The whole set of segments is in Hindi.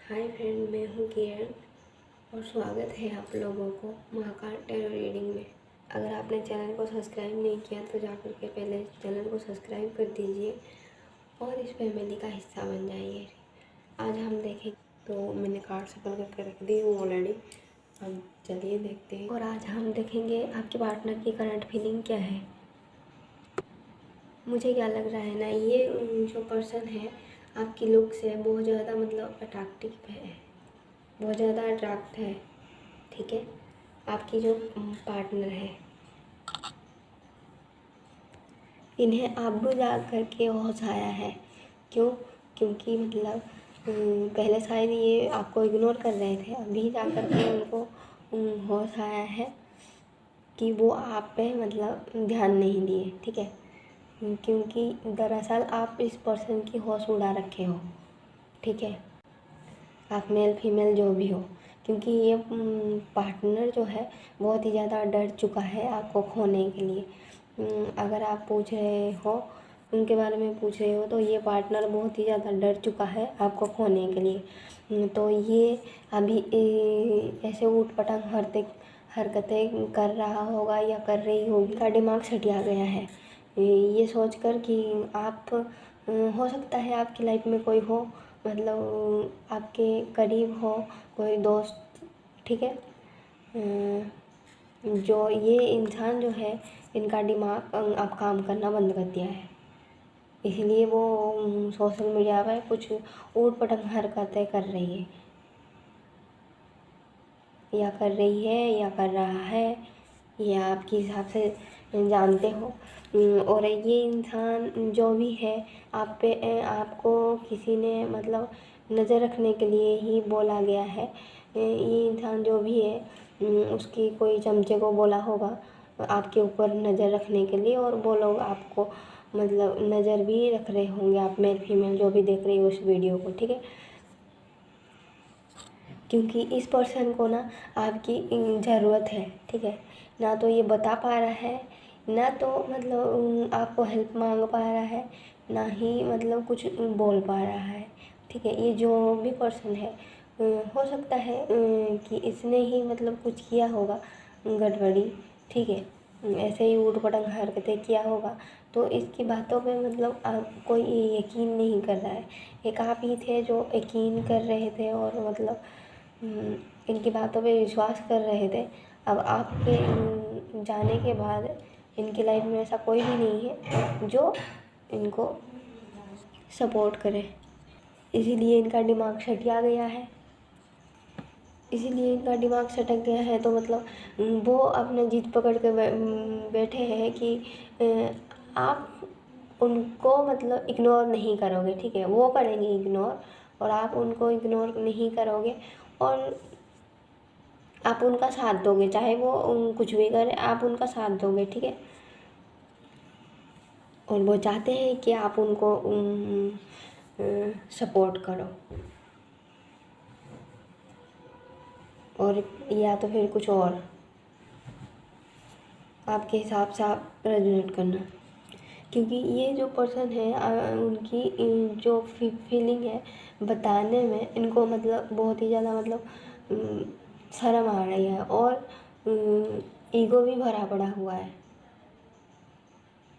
हाय फ्रेंड, मैं हूँ किरण और स्वागत है आप लोगों को महाकाल टैरो रीडिंग में। अगर आपने चैनल को सब्सक्राइब नहीं किया तो जाकर के पहले चैनल को सब्सक्राइब कर दीजिए और इस फैमिली का हिस्सा बन जाइए। आज हम देखें तो मैंने कार्ड सफल करके रख दी हूँ ऑलरेडी। अब चलिए देखते हैं। और आज हम देखेंगे आपके पार्टनर की करंट फीलिंग क्या है। मुझे क्या लग रहा है ना, ये जो पर्सन है आपकी लुक से बहुत ज़्यादा अट्रैक्टिव है, बहुत ज़्यादा अट्रैक्ट है। ठीक है, आपकी जो पार्टनर है इन्हें अब जा करके होश आया है। क्यों? क्योंकि पहले शायद ये आपको इग्नोर कर रहे थे, अभी जा कर के उनको होश आया है कि वो आप पे ध्यान नहीं दिए। ठीक है, क्योंकि दरअसल आप इस पर्सन की होश उड़ा रखे हो। ठीक है, आप मेल फीमेल जो भी हो, क्योंकि ये पार्टनर जो है बहुत ही ज़्यादा डर चुका है आपको खोने के लिए। अगर आप पूछ रहे हो, उनके बारे में पूछ रहे हो, तो ये पार्टनर बहुत ही ज़्यादा डर चुका है आपको खोने के लिए। तो ये अभी ऐसे ऊट-पटांग हरकतें कर रहा होगा या कर रही होगी का दिमाग सटिया गया है ये सोचकर कि आप हो सकता है आपकी लाइफ में कोई हो, आपके करीब हो कोई दोस्त। ठीक है, जो ये इंसान जो है इनका दिमाग अब काम करना बंद कर दिया है, इसलिए वो सोशल मीडिया पर कुछ ऊट-पटांग हरकतें कर रही है या कर रहा है, या आपके हिसाब से जानते हो। और ये इंसान जो भी है आप पे आपको किसी ने नज़र रखने के लिए ही बोला गया है। ये इंसान जो भी है उसकी कोई चमचे को बोला होगा आपके ऊपर नज़र रखने के लिए, और वो लोग आपको नज़र भी रख रहे होंगे, आप मेल फीमेल जो भी देख रही हो उस वीडियो को। ठीक है, क्योंकि इस पर्सन को ना आपकी ज़रूरत है। ठीक है, ना तो ये बता पा रहा है, ना तो आपको हेल्प मांग पा रहा है, ना ही कुछ बोल पा रहा है। ठीक है, ये जो भी पर्सन है हो सकता है कि इसने ही कुछ किया होगा गड़बड़ी। ठीक है, ऐसे ही ऊट-पटांग हरकतें किया होगा, तो इसकी बातों पे कोई यकीन नहीं कर रहा है। एक आप ही थे जो यकीन कर रहे थे और इनकी बातों पे विश्वास कर रहे थे। अब आपके जाने के बाद इनकी लाइफ में ऐसा कोई भी नहीं है जो इनको सपोर्ट करे, इसीलिए इनका दिमाग सटिया गया है। इसीलिए इनका दिमाग सटक गया है, तो वो अपने जिद पकड़ के बैठे हैं कि आप उनको इग्नोर नहीं करोगे। ठीक है, वो करेंगे इग्नोर और आप उनको इग्नोर नहीं करोगे, और आप उनका साथ दोगे, चाहे वो कुछ भी करे आप उनका साथ दोगे। ठीक है, और वो चाहते हैं कि आप उनको सपोर्ट करो, और या तो फिर कुछ और आपके हिसाब से आप रेजोनेट करना। क्योंकि ये जो पर्सन है उनकी जो फीलिंग है बताने में इनको बहुत ही ज़्यादा शर्म आ रही है, और ईगो भी भरा पड़ा हुआ है,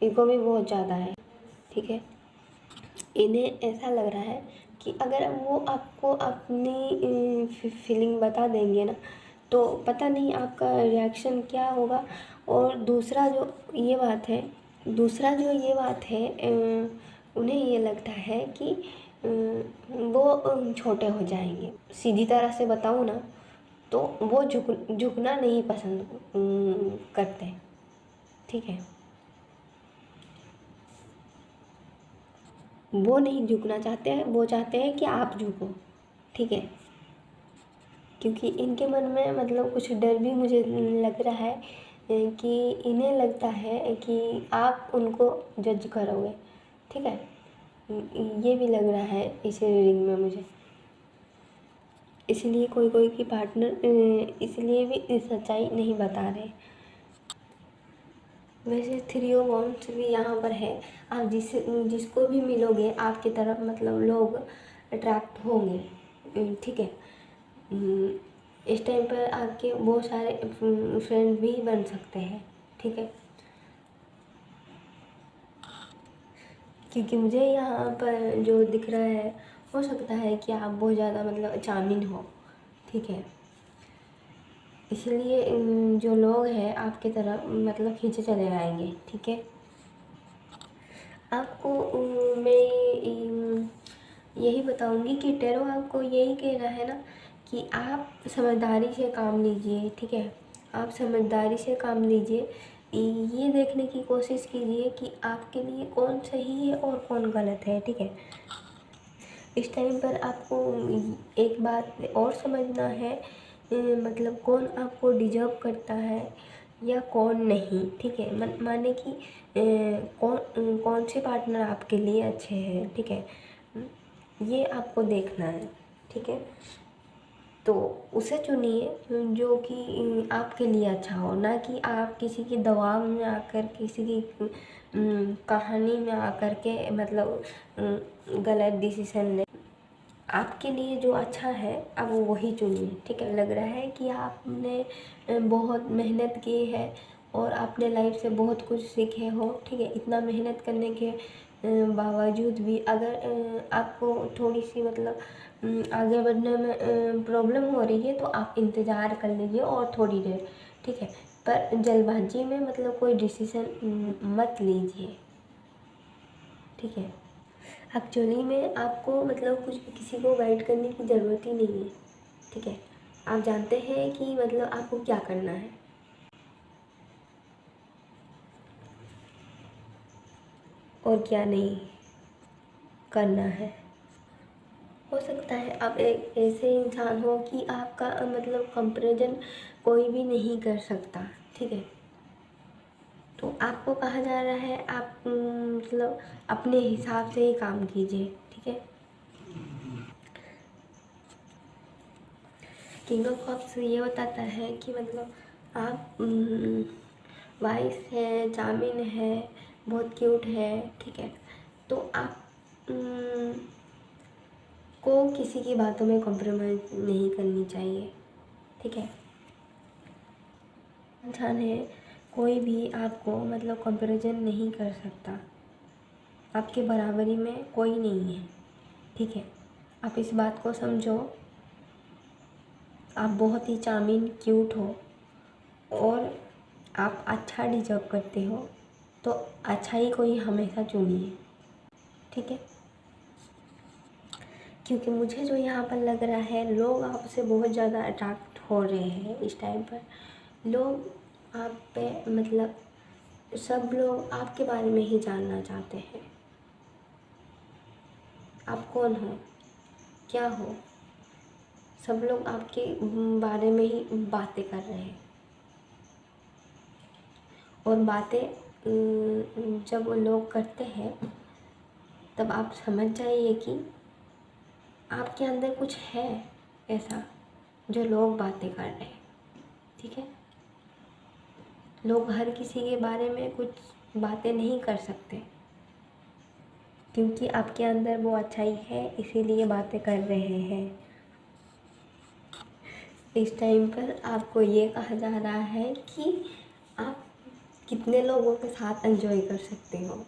ईगो भी बहुत ज़्यादा है। ठीक है, इन्हें ऐसा लग रहा है कि अगर वो आपको अपनी फीलिंग बता देंगे ना, तो पता नहीं आपका रिएक्शन क्या होगा। और दूसरा जो ये बात है उन्हें ये लगता है कि वो छोटे हो जाएंगे। सीधी तरह से बताऊँ ना, तो वो झुकना नहीं पसंद करते। ठीक है, वो नहीं झुकना चाहते हैं, वो चाहते हैं कि आप झुको। ठीक है, क्योंकि इनके मन में कुछ डर भी मुझे लग रहा है कि इन्हें लगता है कि आप उनको जज करोगे। ठीक है, ये भी लग रहा है इस रीडिंग में मुझे। इसलिए कोई की पार्टनर इसलिए भी सच्चाई नहीं बता रहे। वैसे 3 ऑफ वांड्स भी यहाँ पर है। आप जिसको भी मिलोगे आपकी तरफ लोग अट्रैक्ट होंगे। ठीक है। इस टाइम पर आपके बहुत सारे फ्रेंड भी बन सकते हैं, ठीक है। क्योंकि मुझे यहाँ पर जो दिख रहा है, हो सकता है कि आप बहुत ज़्यादा मतलब चामीन हो, ठीक है। इसलिए जो लोग हैं आपकी तरफ मतलब खींचे चले आएंगे, ठीक है। आपको मैं यही बताऊंगी कि टैरो आपको यही कह रहा है ना कि आप समझदारी से काम लीजिए, ठीक है। आप समझदारी से काम लीजिए, ये देखने की कोशिश कीजिए कि आपके लिए कौन सही है और कौन गलत है, ठीक है। इस टाइम पर आपको एक बात और समझना है, मतलब कौन आपको डिजर्व करता है या कौन नहीं, ठीक है। माने कि कौन से पार्टनर आपके लिए अच्छे हैं, ठीक है। ये आपको देखना है, ठीक है। तो उसे चुनिए जो कि आपके लिए अच्छा हो, ना कि आप किसी की दबाव में आकर, किसी की कहानी में आकर के मतलब गलत डिसीजन ले। आपके लिए जो अच्छा है अब वही चुनिए, ठीक है। लग रहा है कि आपने बहुत मेहनत की है और आपने लाइफ से बहुत कुछ सीखे हो, ठीक है। इतना मेहनत करने के बावजूद भी अगर आपको थोड़ी सी मतलब आगे बढ़ने में प्रॉब्लम हो रही है तो आप इंतज़ार कर लीजिए और थोड़ी देर, ठीक है। पर जल्दबाजी में मतलब कोई डिसीज़न मत लीजिए, ठीक है। एक्चुअली में आपको मतलब कुछ किसी को गाइड करने की ज़रूरत ही नहीं है, ठीक है। आप जानते हैं कि मतलब आपको क्या करना है और क्या नहीं करना है। हो सकता है आप एक ऐसे इंसान हो कि आपका मतलब कंपैरिजन कोई भी नहीं कर सकता, ठीक है। तो आपको कहा जा रहा है आप मतलब अपने हिसाब से ही काम कीजिए, ठीक है। किंग ऑफ कप्स ये बताता है कि मतलब आप वाइस है, चामिन है, बहुत क्यूट है, ठीक है। तो आप को किसी की बातों में कॉम्प्रोमाइज़ नहीं करनी चाहिए, ठीक है। इंसान है, कोई भी आपको मतलब कंपैरिजन नहीं कर सकता, आपके बराबरी में कोई नहीं है, ठीक है। आप इस बात को समझो, आप बहुत ही चार्मिंग क्यूट हो और आप अच्छा डिजर्व करते हो, तो अच्छा ही कोई हमेशा चुनिए, ठीक है। क्योंकि मुझे जो यहाँ पर लग रहा है, लोग आपसे बहुत ज़्यादा अट्रैक्ट हो रहे हैं इस टाइम पर। लोग आप पे मतलब सब लोग आपके बारे में ही जानना चाहते हैं, आप कौन हो, क्या हो। सब लोग आपके बारे में ही बातें कर रहे हैं और बातें जब वो लोग करते हैं तब आप समझ जाइए कि आपके अंदर कुछ है ऐसा जो लोग बातें कर रहे हैं, ठीक है। लोग हर किसी के बारे में कुछ बातें नहीं कर सकते क्योंकि आपके अंदर वो अच्छाई है, इसीलिए बातें कर रहे हैं। इस टाइम पर आपको ये कहा जा रहा है कि आप कितने लोगों के साथ एंजॉय कर सकते हो।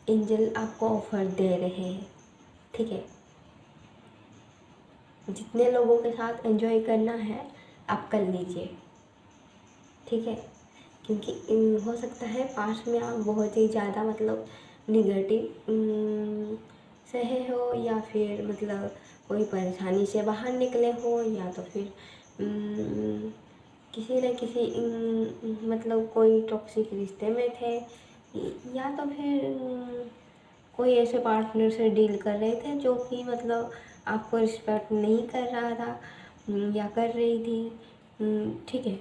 एंजल आपको ऑफर दे रहे हैं, ठीक है। जितने लोगों के साथ एंजॉय करना है आप कर लीजिए, ठीक है। क्योंकि हो सकता है पास्ट में आप बहुत ही ज़्यादा मतलब निगेटिव सहे हो, या फिर मतलब कोई परेशानी से बाहर निकले हो, या तो फिर किसी न किसी मतलब कोई टॉक्सिक रिश्ते में थे, या तो फिर कोई ऐसे पार्टनर से डील कर रहे थे जो कि मतलब आपको रिस्पेक्ट नहीं कर रहा था या कर रही थी, ठीक है।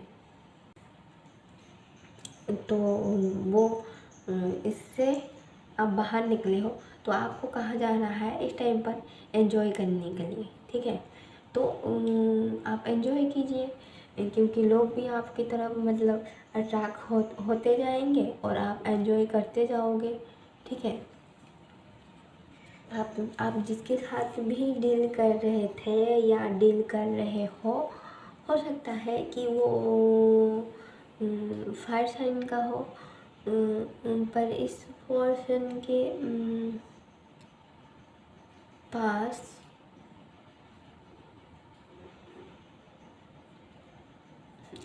तो वो इससे आप बाहर निकले हो, तो आपको कहा जा रहा है इस टाइम पर एंजॉय करने के लिए, ठीक है। तो आप एंजॉय कीजिए, क्योंकि लोग भी आपकी तरफ मतलब अट्रैक्ट होते जाएंगे और आप एंजॉय करते जाओगे, ठीक है। आप जिसके साथ भी डील कर रहे थे या डील कर रहे हो सकता है कि वो फायर साइन का हो, पर इस पर्सन के पास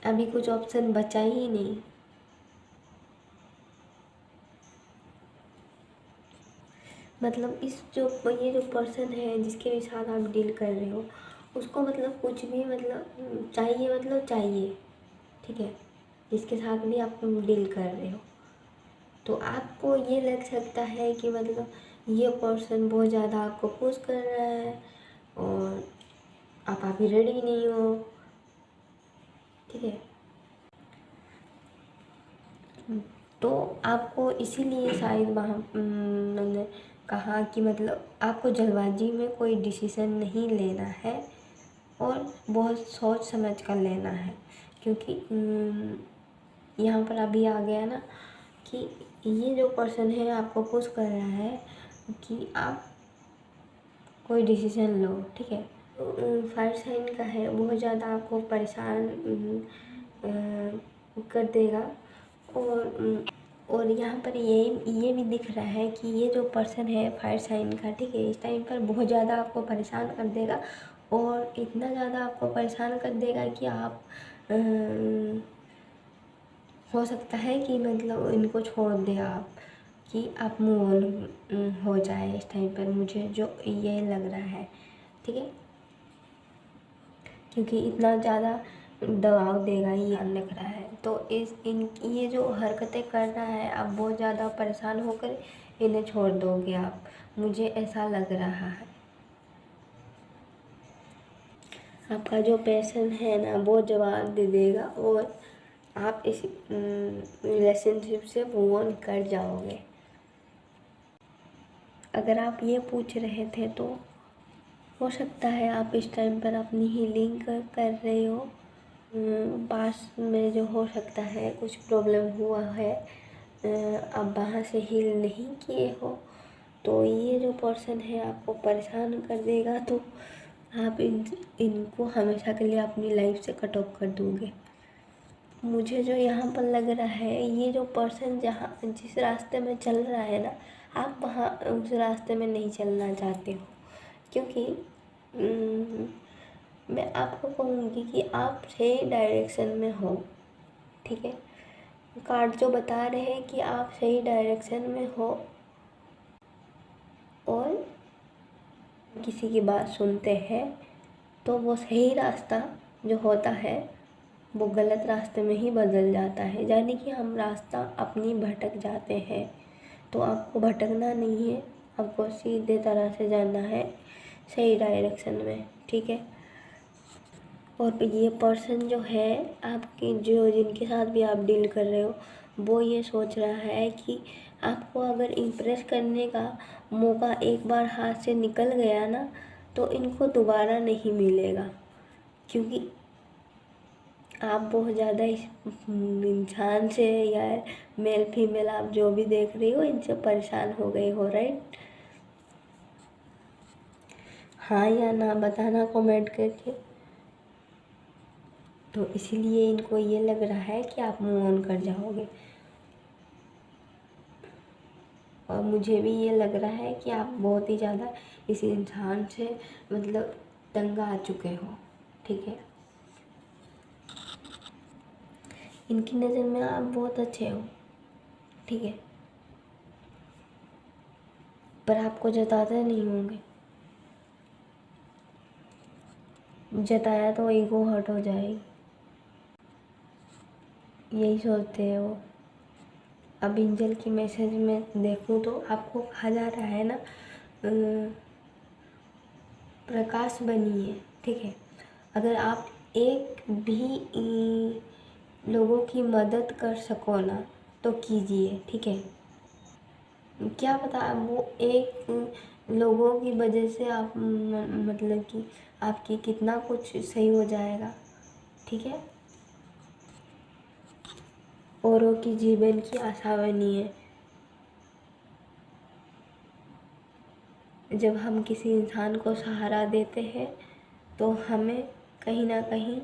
अभी कुछ ऑप्शन बचा ही नहीं। मतलब ये जो पर्सन है जिसके भी साथ आप डील कर रहे हो, उसको मतलब कुछ भी मतलब चाहिए, ठीक है, जिसके साथ भी आप डील कर रहे हो। तो आपको ये लग सकता है कि मतलब ये पर्सन बहुत ज़्यादा आपको पुश कर रहा है और आप अभी रेडी नहीं हो, ठीक है। तो आपको इसीलिए शायद वहाँ मैंने कहा कि मतलब आपको जल्दबाजी में कोई डिसीज़न नहीं लेना है और बहुत सोच समझ कर लेना है, क्योंकि यहाँ पर अभी आ गया ना कि ये जो पर्सन है आपको पुश कर रहा है कि आप कोई डिसीज़न लो, ठीक है। फायर साइन का है, बहुत ज़्यादा आपको परेशान कर देगा। और यहाँ पर ये भी दिख रहा है कि ये जो पर्सन है फायर साइन का, ठीक है, इस टाइम पर बहुत ज़्यादा आपको परेशान कर देगा और इतना ज़्यादा आपको परेशान कर देगा कि आप हो सकता है कि मतलब इनको छोड़ दे आप, कि आप मूव ऑन हो जाए इस टाइम पर, मुझे जो ये लग रहा है, ठीक है, क्योंकि इतना ज़्यादा दबाव देगा ये लग रहा है। तो ये जो हरकतें कर रहा है, आप बहुत ज़्यादा परेशान होकर इन्हें छोड़ दोगे आप, मुझे ऐसा लग रहा है। आपका जो पैशन है ना वो जवाब दे देगा और आप इस रिलेशनशिप से मूव ऑन कर जाओगे। अगर आप ये पूछ रहे थे तो हो सकता है आप इस टाइम पर अपनी हीलिंग कर रहे हो। पास में जो हो सकता है कुछ प्रॉब्लम हुआ है, आप वहाँ से हील नहीं किए हो, तो ये जो पर्सन है आपको परेशान कर देगा, तो आप इनको हमेशा के लिए अपनी लाइफ से कट ऑफ कर दोगे। मुझे जो यहाँ पर लग रहा है, ये जो पर्सन जिस रास्ते में चल रहा है ना, आप वहाँ उस रास्ते में नहीं चलना चाहते हो, क्योंकि मैं आपको कहूँगी कि आप सही डायरेक्शन में हो, ठीक है। कार्ड जो बता रहे हैं कि आप सही डायरेक्शन में हो और किसी की बात सुनते हैं तो वो सही रास्ता जो होता है वो गलत रास्ते में ही बदल जाता है, यानी कि हम रास्ता अपनी भटक जाते हैं। तो आपको भटकना नहीं है, आपको सीधे तरह से जाना है सही डायरेक्शन में, ठीक है। और ये पर्सन जो है आपकी, जो जिनके साथ भी आप डील कर रहे हो, वो ये सोच रहा है कि आपको अगर इम्प्रेस करने का मौका एक बार हाथ से निकल गया ना, तो इनको दोबारा नहीं मिलेगा, क्योंकि आप बहुत ज़्यादा इस इंसान से या मेल फीमेल आप जो भी देख रही हो इनसे परेशान हो गए हो, राइट। हाँ या ना बताना कमेंट करके। तो इसीलिए इनको ये लग रहा है कि आप मूव ऑन कर जाओगे, और मुझे भी ये लग रहा है कि आप बहुत ही ज़्यादा इस इंसान से मतलब तंग आ चुके हो, ठीक है। इनकी नज़र में आप बहुत अच्छे हो, ठीक है, पर आपको जताते नहीं होंगे, जताया तो ईगो हर्ट हो जाएगी, यही सोचते हैं वो। अब एंजल की मैसेज में देखूँ तो आपको कहा जा रहा है ना, प्रकाश बनिए, ठीक है। अगर आप एक भी लोगों की मदद कर सको ना तो कीजिए, ठीक है। क्या पता वो एक लोगों की वजह से आप मतलब कि आपकी कितना कुछ सही हो जाएगा, ठीक है। औरों की जीवन की आशा बनिए, जब हम किसी इंसान को सहारा देते हैं तो हमें कहीं ना कहीं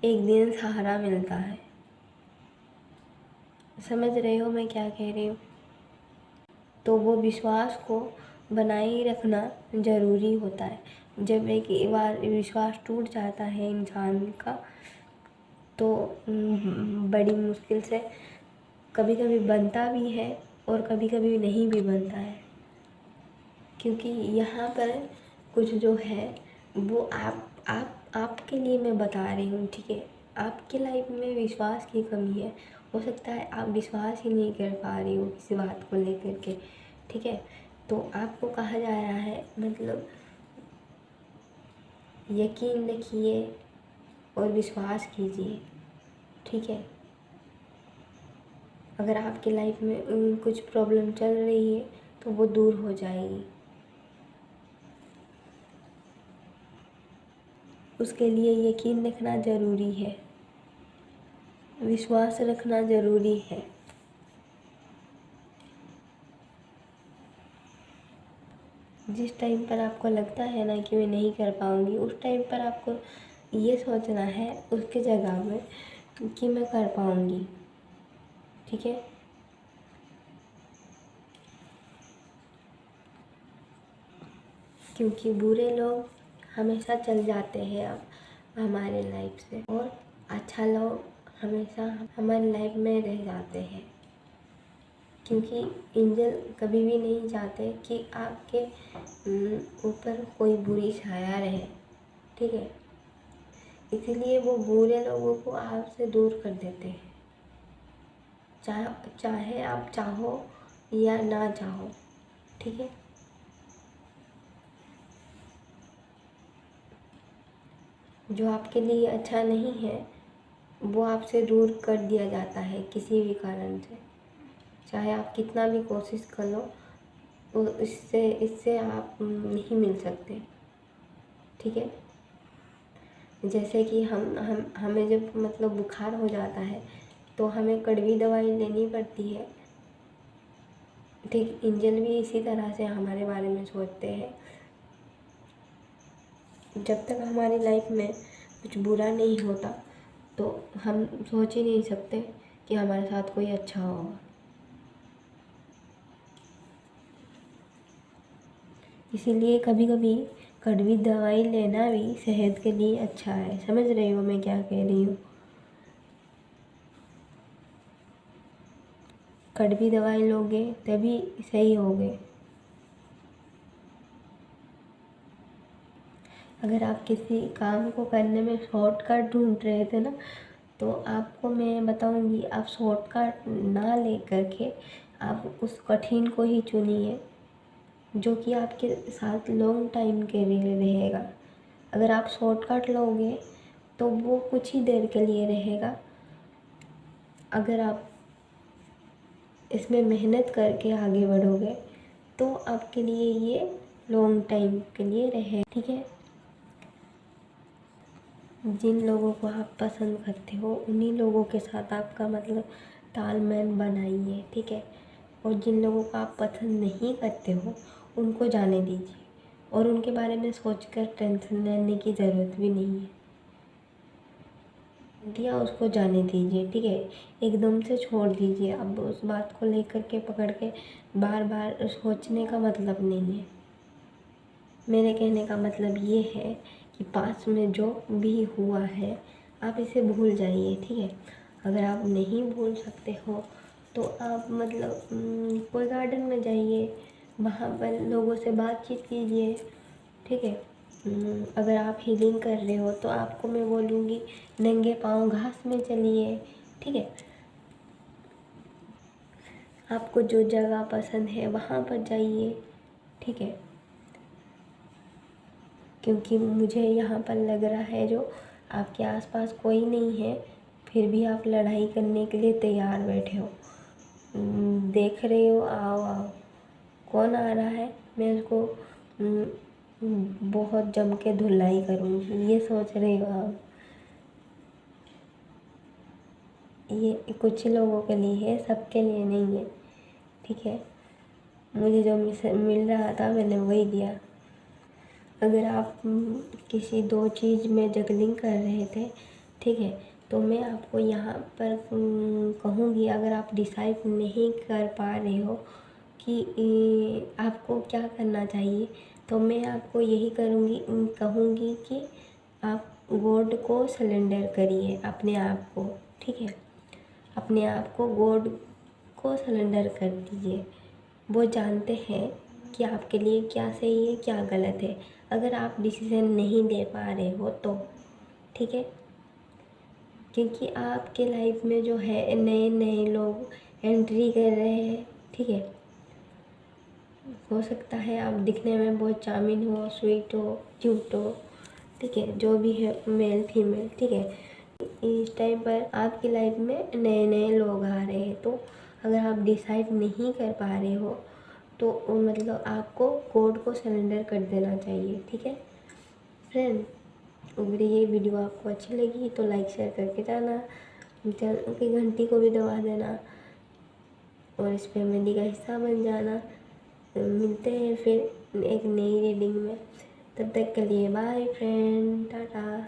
एक दिन सहारा मिलता है। समझ रहे हो मैं क्या कह रही हूँ? तो वो विश्वास को बनाए रखना ज़रूरी होता है। जब एक बार विश्वास टूट जाता है इंसान का तो बड़ी मुश्किल से कभी कभी बनता भी है और कभी कभी नहीं भी बनता है। क्योंकि यहाँ पर कुछ जो है वो आपके लिए मैं बता रही हूँ, ठीक है। आपकी लाइफ में विश्वास की कमी है, हो सकता है आप विश्वास ही नहीं कर पा रही हो किसी बात को लेकर के, ठीक है। तो आपको कहा जा रहा है मतलब यकीन रखिए और विश्वास कीजिए, ठीक है। अगर आपकी लाइफ में कुछ प्रॉब्लम चल रही है तो वो दूर हो जाएगी। उसके लिए यकीन रखना ज़रूरी है, विश्वास रखना ज़रूरी है। जिस टाइम पर आपको लगता है ना कि मैं नहीं कर पाऊँगी, उस टाइम पर आपको ये सोचना है उसके जगह में कि मैं कर पाऊँगी, ठीक है। क्योंकि बुरे लोग हमेशा चल जाते हैं अब हमारे लाइफ से, और अच्छा लोग हमेशा हमारी लाइफ में रह जाते हैं। क्योंकि एंजल कभी भी नहीं चाहते कि आपके ऊपर कोई बुरी छाया रहे, ठीक है। इसीलिए वो बुरे लोगों को आपसे दूर कर देते हैं, चाहे आप चाहो या ना चाहो, ठीक है। जो आपके लिए अच्छा नहीं है वो आपसे दूर कर दिया जाता है किसी भी कारण से, चाहे आप कितना भी कोशिश कर लो, तो इससे आप नहीं मिल सकते, ठीक है। जैसे कि हमें जब मतलब बुखार हो जाता है तो हमें कड़वी दवाई लेनी पड़ती है, ठीक। एंजल भी इसी तरह से हमारे बारे में सोचते हैं। जब तक हमारी लाइफ में कुछ बुरा नहीं होता तो हम सोच ही नहीं सकते कि हमारे साथ कोई अच्छा होगा। इसीलिए कभी कभी कड़वी दवाई लेना भी सेहत के लिए अच्छा है। समझ रही हो मैं क्या कह रही हूँ? कड़वी दवाई लोगे तभी सही होगे। अगर आप किसी काम को करने में शॉर्टकट ढूंढ रहे थे ना, तो आपको मैं बताऊंगी आप शॉर्टकट ना लेकर के आप उस कठिन को ही चुनिए जो कि आपके साथ लॉन्ग टाइम के लिए रहेगा। अगर आप शॉर्टकट लोगे तो वो कुछ ही देर के लिए रहेगा। अगर आप इसमें मेहनत करके आगे बढ़ोगे तो आपके लिए ये लॉन्ग टाइम के लिए रहे, ठीक है। जिन लोगों को आप पसंद करते हो उन्हीं लोगों के साथ आपका मतलब तालमेल बनाइए, ठीक है। और जिन लोगों को आप पसंद नहीं करते हो उनको जाने दीजिए, और उनके बारे में सोचकर टेंशन लेने की ज़रूरत भी नहीं है। दिया उसको जाने दीजिए, ठीक है। एकदम से छोड़ दीजिए। अब उस बात को लेकर के पकड़ के बार बार सोचने का मतलब नहीं है। मेरे कहने का मतलब ये है कि पास में जो भी हुआ है आप इसे भूल जाइए, ठीक है। अगर आप नहीं भूल सकते हो तो आप मतलब कोई गार्डन में जाइए, वहाँ पर लोगों से बातचीत कीजिए, ठीक है। अगर आप हीलिंग कर रहे हो तो आपको मैं बोलूँगी नंगे पाँव घास में चलिए, ठीक है। आपको जो जगह पसंद है वहाँ पर जाइए, ठीक है। क्योंकि मुझे यहाँ पर लग रहा है जो आपके आसपास कोई नहीं है फिर भी आप लड़ाई करने के लिए तैयार बैठे हो। देख रहे हो, आओ आओ कौन आ रहा है, मैं उसको बहुत जम के धुलाई करूँगी, ये सोच रहे हो आप। ये कुछ लोगों के लिए है, सबके लिए नहीं है, ठीक है। मुझे जो मिल रहा था मैंने वही दिया। अगर आप किसी दो चीज़ में जगलिंग कर रहे थे, ठीक है, तो मैं आपको यहाँ पर कहूँगी, अगर आप डिसाइड नहीं कर पा रहे हो कि आपको क्या करना चाहिए, तो मैं आपको यही कहूँगी कि आप गॉड को सरेंडर करिए, अपने आप को, ठीक है, अपने आप को गॉड को सरेंडर कर दीजिए। वो जानते हैं कि आपके लिए क्या सही है क्या गलत है। अगर आप डिसीज़न नहीं दे पा रहे हो तो, ठीक है, क्योंकि आपके लाइफ में जो है नए नए लोग एंट्री कर रहे हैं, ठीक है। हो सकता है आप दिखने में बहुत चार्मिंग हो, स्वीट हो, क्यूट हो, ठीक है, जो भी है, मेल फीमेल, ठीक है। इस टाइम पर आपकी लाइफ में नए नए लोग आ रहे हैं, तो अगर आप डिसाइड नहीं कर पा रहे हो तो मतलब आपको कोड को सरेंडर कर देना चाहिए, ठीक है फ्रेंड। अगर ये वीडियो आपको अच्छी लगी तो लाइक शेयर करके जाना, चैनल की घंटी को भी दबा देना और इस फैमिली का हिस्सा बन जाना। मिलते हैं फिर एक नई रीडिंग में, तब तक के लिए बाय फ्रेंड, टाटा।